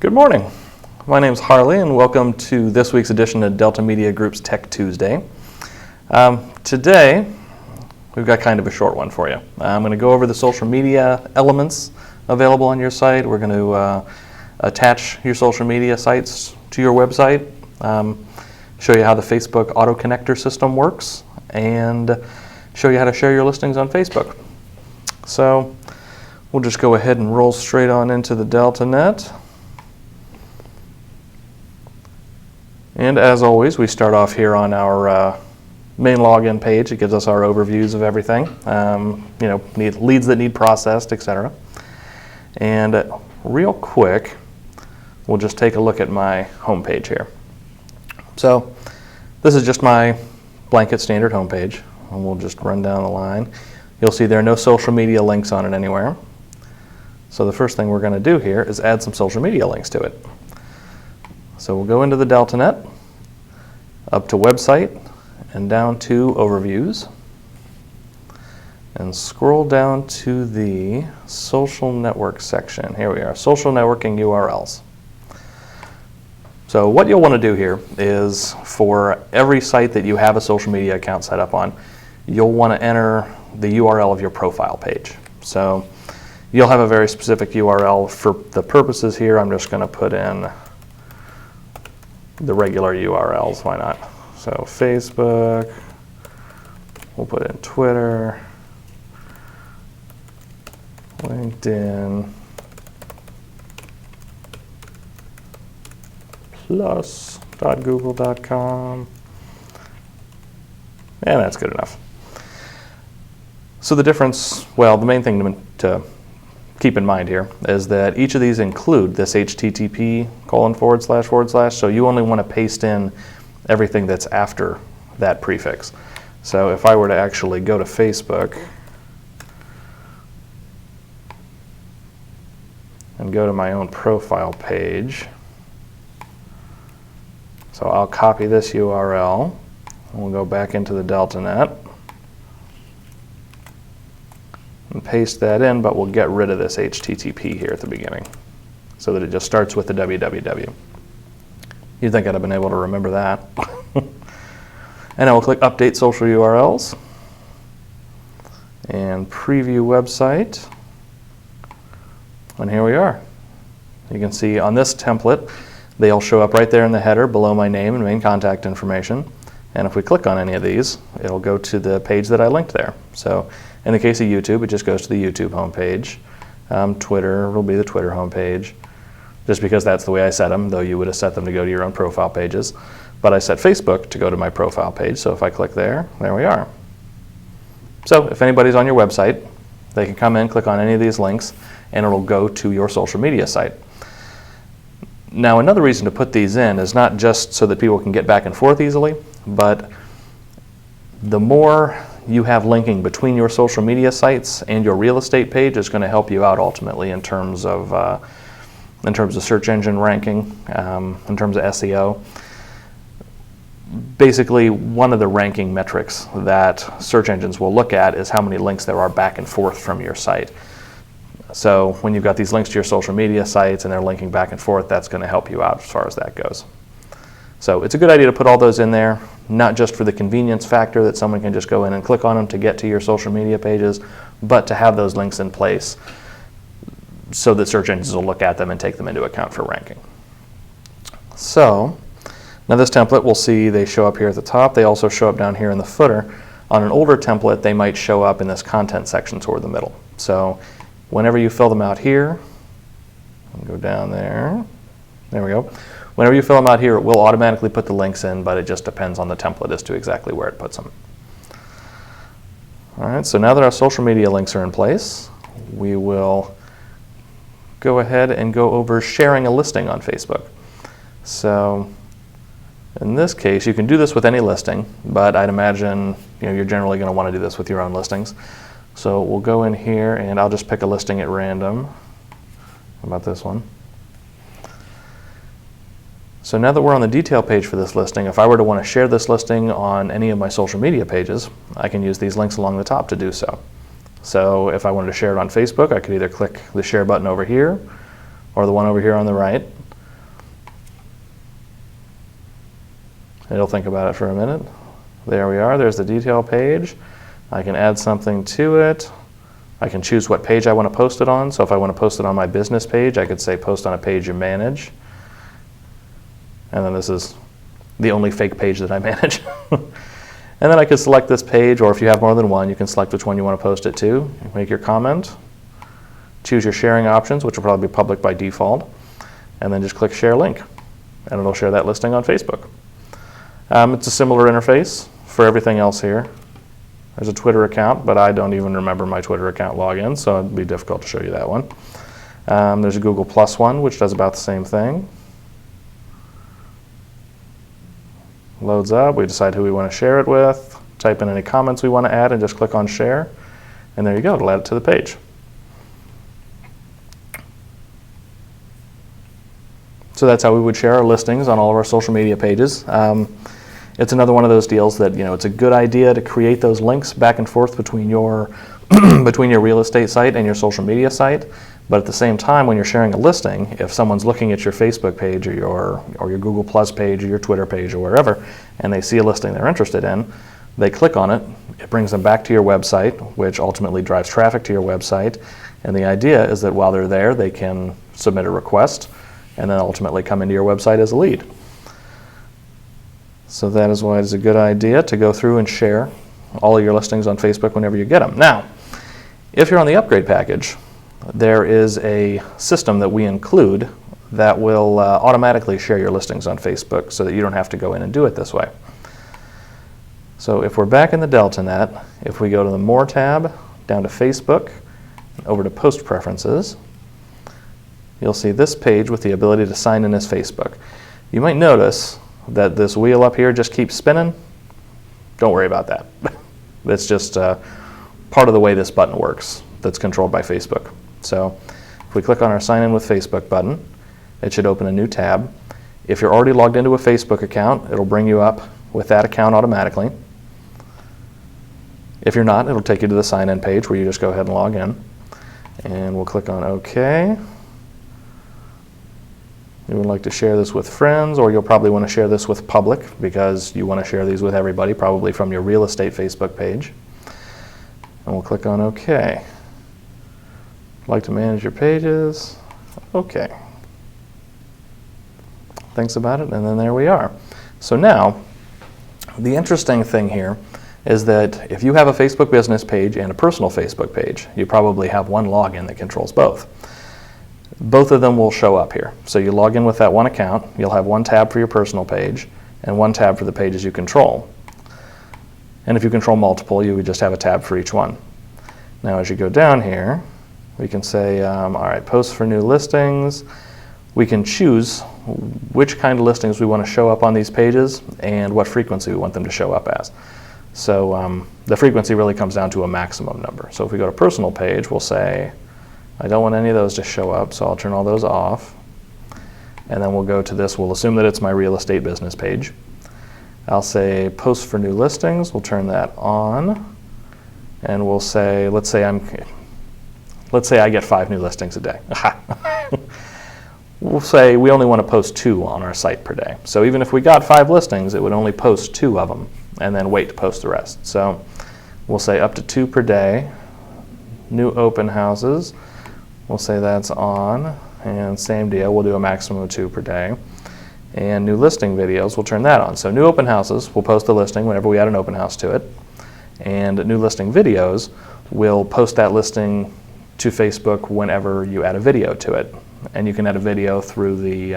Good morning. My name is Harley, and welcome to this week's edition of Delta Media Group's Tech Tuesday. Today, we've got kind of a short one for you. I'm going to go over the social media elements available on your site. We're going to attach your social media sites to your website, show you how the Facebook auto connector system works, and show you how to share your listings on Facebook. So we'll just go ahead and roll straight on into the DeltaNet. And as always, we start off here on our main login page. It gives us our overviews of everything, leads that need processed, etc. And real quick, we'll just take a look at my home page here. So this is just my blanket standard home page, and we'll just run down the line. You'll see there are no social media links on it anywhere. So the first thing we're going to do here is add some social media links to it. So we'll go into the DeltaNet, up to Website, and down to Overviews, and scroll down to the Social Network section. Here we are, Social Networking URLs. So what you'll want to do here is, for every site that you have a social media account set up on, you'll want to enter the URL of your profile page. So you'll have a very specific URL. For the purposes here, I'm just going to put in the regular URLs, why not? So Facebook, we'll put in Twitter, LinkedIn, plus.google.com, and that's good enough. So the difference, well, the main thing to keep in mind here is that each of these include this HTTP : / so you only want to paste in everything that's after that prefix. So if I were to actually go to Facebook and go to my own profile page, so I'll copy this URL, and we'll go back into the DeltaNet and paste that in, but we'll get rid of this HTTP here at the beginning so that it just starts with the www. You'd think I'd have been able to remember that. And I will click Update Social URLs and Preview Website, and here we are. You can see on this template, they'll show up right there in the header below my name and main contact information. And if we click on any of these, it'll go to the page that I linked there. So in the case of YouTube, it just goes to the YouTube homepage. Twitter will be the Twitter homepage, just because that's the way I set them, though you would have set them to go to your own profile pages. But I set Facebook to go to my profile page, so if I click there, there we are. So if anybody's on your website, they can come in, click on any of these links, and it'll go to your social media site. Now, another reason to put these in is not just so that people can get back and forth easily, but the more you have linking between your social media sites and your real estate page is going to help you out ultimately in terms of search engine ranking, in terms of SEO. Basically, one of the ranking metrics that search engines will look at is how many links there are back and forth from your site. So when you've got these links to your social media sites and they're linking back and forth, that's going to help you out as far as that goes. So it's a good idea to put all those in there, not just for the convenience factor that someone can just go in and click on them to get to your social media pages, but to have those links in place so that search engines will look at them and take them into account for ranking. So now this template, we'll see they show up here at the top. They also show up down here in the footer. On an older template, they might show up in this content section toward the middle. So whenever you fill them out here, go down there, there we go. Whenever you fill them out here, it will automatically put the links in, but it just depends on the template as to exactly where it puts them. All right, so now that our social media links are in place, we will go ahead and go over sharing a listing on Facebook. So in this case, you can do this with any listing, but I'd imagine you're generally going to want to do this with your own listings. So we'll go in here, and I'll just pick a listing at random. How about this one? So now that we're on the detail page for this listing, if I were to want to share this listing on any of my social media pages, I can use these links along the top to do so. So if I wanted to share it on Facebook, I could either click the share button over here or the one over here on the right. It'll think about it for a minute. There we are. There's the detail page. I can add something to it. I can choose what page I want to post it on. So if I want to post it on my business page, I could say post on a page you manage. And then this is the only fake page that I manage. And then I could select this page, or if you have more than one, you can select which one you want to post it to. Make your comment. Choose your sharing options, which will probably be public by default. And then just click Share Link. And it'll share that listing on Facebook. It's a similar interface for everything else here. There's a Twitter account, but I don't even remember my Twitter account login, so it'd be difficult to show you that one. There's a Google Plus one, which does about the same thing. Loads up, we decide who we want to share it with, type in any comments we want to add, and just click on Share. And there you go, it'll add it to the page. So that's how we would share our listings on all of our social media pages. It's another one of those deals that, it's a good idea to create those links back and forth between your between your real estate site and your social media site. But at the same time, when you're sharing a listing, if someone's looking at your Facebook page or your Google Plus page or your Twitter page or wherever, and they see a listing they're interested in, they click on it, it brings them back to your website, which ultimately drives traffic to your website. And the idea is that while they're there, they can submit a request and then ultimately come into your website as a lead. So that is why it's a good idea to go through and share all of your listings on Facebook whenever you get them. Now, if you're on the upgrade package, there is a system that we include that will automatically share your listings on Facebook so that you don't have to go in and do it this way. So if we're back in the DeltaNet, if we go to the More tab, down to Facebook, over to Post Preferences, you'll see this page with the ability to sign in as Facebook. You might notice that this wheel up here just keeps spinning. Don't worry about that. It's just part of the way this button works that's controlled by Facebook. So if we click on our Sign In with Facebook button, it should open a new tab. If you're already logged into a Facebook account, it'll bring you up with that account automatically. If you're not, it'll take you to the Sign In page where you just go ahead and log in. And we'll click on OK. You would like to share this with friends, or you'll probably want to share this with public because you want to share these with everybody, probably from your real estate Facebook page. And we'll click on OK. Like to manage your pages? OK. Thanks about it, and then there we are. So now, the interesting thing here is that if you have a Facebook business page and a personal Facebook page, you probably have one login that controls both. Both of them will show up here. So you log in with that one account, you'll have one tab for your personal page and one tab for the pages you control. And if you control multiple, you would just have a tab for each one. Now as you go down here, we can say, all right, post for new listings. We can choose which kind of listings we want to show up on these pages and what frequency we want them to show up as. So the frequency really comes down to a maximum number. So if we go to personal page, we'll say, I don't want any of those to show up, so I'll turn all those off. And then we'll go to this, we'll assume that it's my real estate business page. I'll say post for new listings, we'll turn that on. And we'll say, let's say I get 5 new listings a day. We'll say we only want to post 2 on our site per day. So even if we got 5 listings, it would only post 2 of them and then wait to post the rest. So we'll say up to 2 per day. New open houses, we'll say that's on, and same deal, we'll do a maximum of 2 per day. And new listing videos, we'll turn that on. So new open houses, we'll post the listing whenever we add an open house to it. And new listing videos, we'll post that listing to Facebook whenever you add a video to it. And you can add a video through the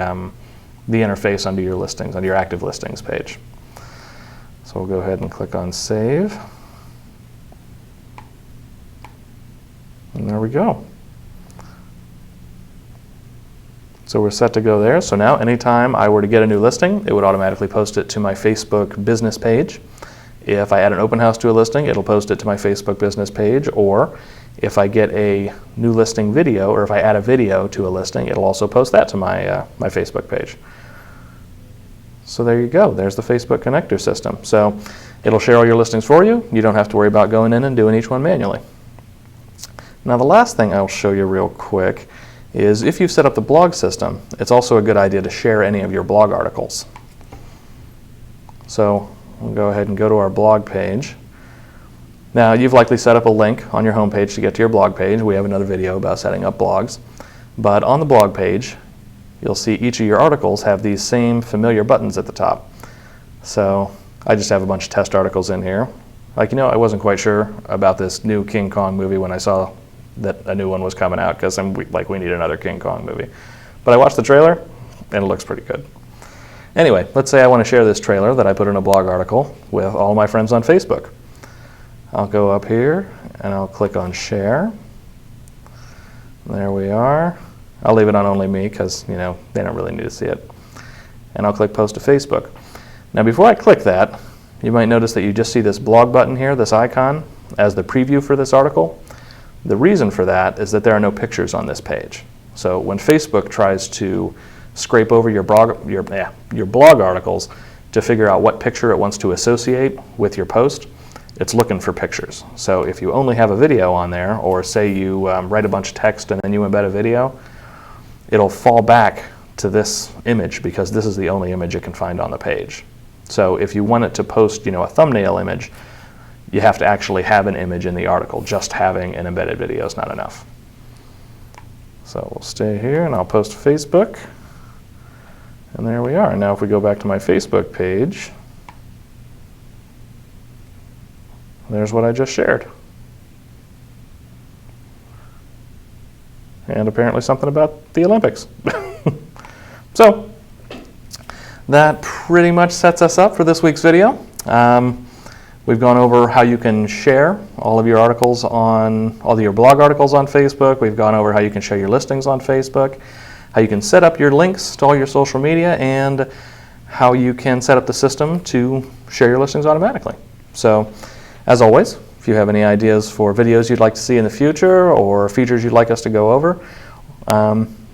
interface under your listings, under your active listings page. So we'll go ahead and click on Save. And there we go. So we're set to go there. So now anytime I were to get a new listing, it would automatically post it to my Facebook business page. If I add an open house to a listing, it'll post it to my Facebook business page. Or if I get a new listing video, or if I add a video to a listing, it'll also post that to my Facebook page. So there you go. There's the Facebook connector system. So it'll share all your listings for you. You don't have to worry about going in and doing each one manually. Now the last thing I'll show you real quick is if you've set up the blog system, it's also a good idea to share any of your blog articles. So we'll go ahead and go to our blog page. Now, you've likely set up a link on your home page to get to your blog page. We have another video about setting up blogs. But on the blog page, you'll see each of your articles have these same familiar buttons at the top. So I just have a bunch of test articles in here. Like, I wasn't quite sure about this new King Kong movie when I saw that a new one was coming out, because we need another King Kong movie. But I watched the trailer, and it looks pretty good. Anyway, let's say I want to share this trailer that I put in a blog article with all my friends on Facebook. I'll go up here and I'll click on share. There we are. I'll leave it on only me because, they don't really need to see it. And I'll click post to Facebook. Now, before I click that, you might notice that you just see this blog button here, this icon, as the preview for this article. The reason for that is that there are no pictures on this page. So when Facebook tries to scrape over your blog articles to figure out what picture it wants to associate with your post, it's looking for pictures. So if you only have a video on there, or say you write a bunch of text and then you embed a video, it'll fall back to this image because this is the only image it can find on the page. So if you want it to post, a thumbnail image, you have to actually have an image in the article. Just having an embedded video is not enough. So we'll stay here and I'll post to Facebook. And there we are. Now if we go back to my Facebook page, there's what I just shared. And apparently something about the Olympics. So that pretty much sets us up for this week's video. We've gone over how you can share all of your articles all of your blog articles on Facebook. We've gone over how you can share your listings on Facebook, how you can set up your links to all your social media, and how you can set up the system to share your listings automatically. So, as always, if you have any ideas for videos you'd like to see in the future or features you'd like us to go over,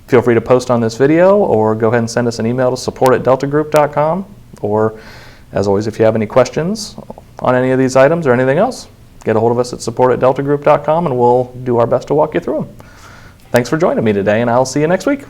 feel free to post on this video or go ahead and send us an email to support@deltagroup.com. Or, as always, if you have any questions on any of these items or anything else, get a hold of us at support@deltagroup.com and we'll do our best to walk you through them. Thanks for joining me today, and I'll see you next week.